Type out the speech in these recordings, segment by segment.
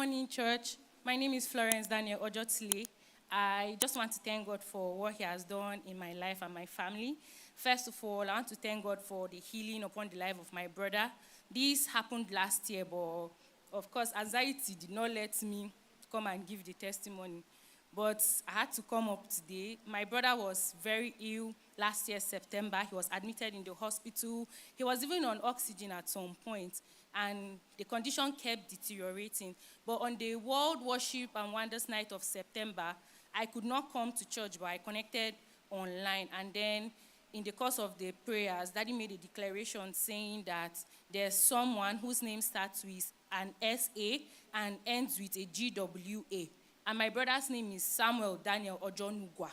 morning, church. My name is Florence Daniel Ojotile. I just want to thank God for what He has done in my life and my family. First of all, I want to thank God for the healing upon the life of my brother. This happened last year, but of course, anxiety did not let me come and give the testimony. But I had to come up today. My brother was very ill last year, September. He was admitted in the hospital. He was even on oxygen at some point, and the condition kept deteriorating. But on the World Worship and Wonders Night of September, I could not come to church, but I connected online. And then in the course of the prayers, Daddy made a declaration saying that there's someone whose name starts with an S-A and ends with a G-W-A. And my brother's name is Samuel Daniel Ojonugwa.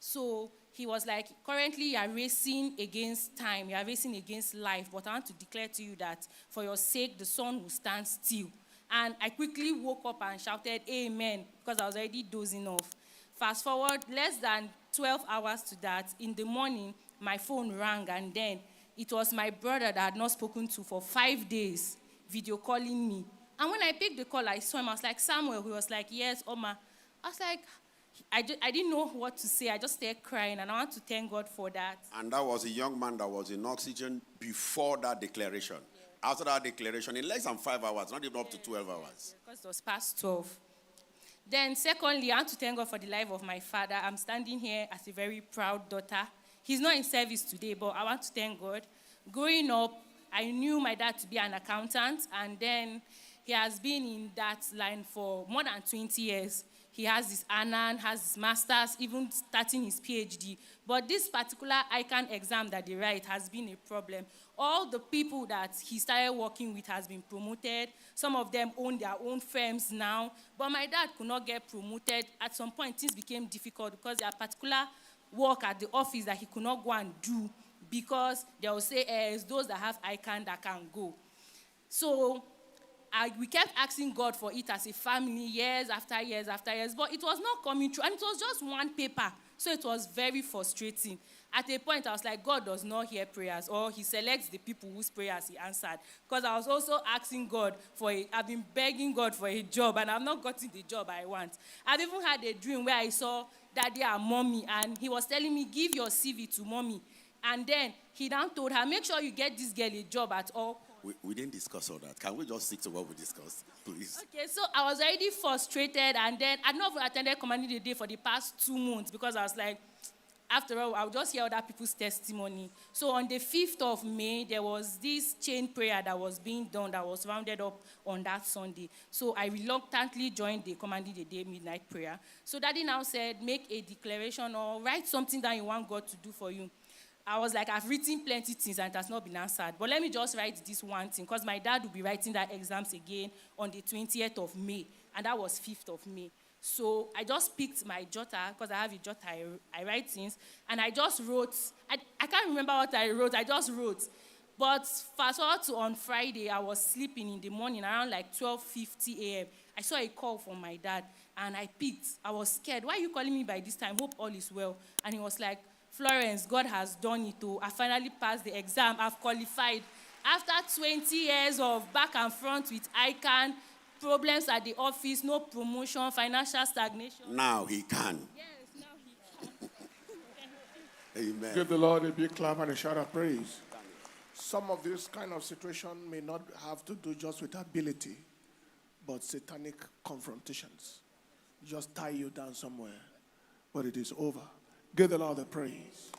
So he was like, currently you are racing against time, you are racing against life, but I want to declare to you that for your sake, the sun will stand still. And I quickly woke up and shouted, amen, because I was already dozing off. Fast forward, less than 12 hours to that, in the morning, my phone rang, and then it was my brother that I had not spoken to for 5 days, video calling me. And when I picked the call, I saw him. I was like, Samuel. He was like, yes, Oma. I was like, I didn't know what to say. I just started crying, and I want to thank God for that. And that was a young man that was in oxygen before that declaration. Yeah. After that declaration, in less than 5 hours, not even up to 12 hours. Because it was past 12. Then secondly, I want to thank God for the life of my father. I'm standing here as a very proud daughter. He's not in service today, but I want to thank God. Growing up, I knew my dad to be an accountant, and then he has been in that line for more than 20 years. He has his ANAN, has his master's, even starting his PhD. But this particular Ican exam that they write has been a problem. All the people that he started working with has been promoted. Some of them own their own firms now. But my dad could not get promoted. At some point, things became difficult because there are particular work at the office that he could not go and do because they will say, it's those that have Ican that can go. So we kept asking God for it as a family, years after years after years, but it was not coming true, and it was just one paper, so it was very frustrating. At a point, I was like, God does not hear prayers, or He selects the people whose prayers He answered, because I was also asking God I've been begging God for a job, and I've not gotten the job I want. I've even had a dream where I saw Daddy and Mommy, and he was telling me, give your CV to Mommy, and then he now told her, make sure you get this girl a job at all. We didn't discuss all that. Can we just stick to what we discussed, please? Okay, so I was already frustrated, and then I'd not attended Commanding the Day for the past 2 months because I was like, after all, I'll just hear other people's testimony. So on the 5th of May, there was this chain prayer that was being done that was rounded up on that Sunday. So I reluctantly joined the Commanding the Day midnight prayer. So Daddy now said, make a declaration or write something that you want God to do for you. I was like, I've written plenty things and it has not been answered. But let me just write this one thing, because my dad will be writing that exams again on the 20th of May. And that was 5th of May. So I just picked my jotter, because I have a jotter, I write things. And I just wrote, I can't remember what I wrote, I just wrote. But fast forward to on Friday, I was sleeping in the morning around like 12:50 a.m. I saw a call from my dad, and I picked. I was scared. Why are you calling me by this time? Hope all is well. And he was like, Florence, God has done it too. I finally passed the exam. I've qualified. After 20 years of back and front with Ican, problems at the office, no promotion, financial stagnation. Now he can. Yes, now he can. Amen. Give the Lord a big clap and a shout of praise. Some of this kind of situation may not have to do just with ability, but satanic confrontations. Just tie you down somewhere, but it is over. Give the Lord the praise.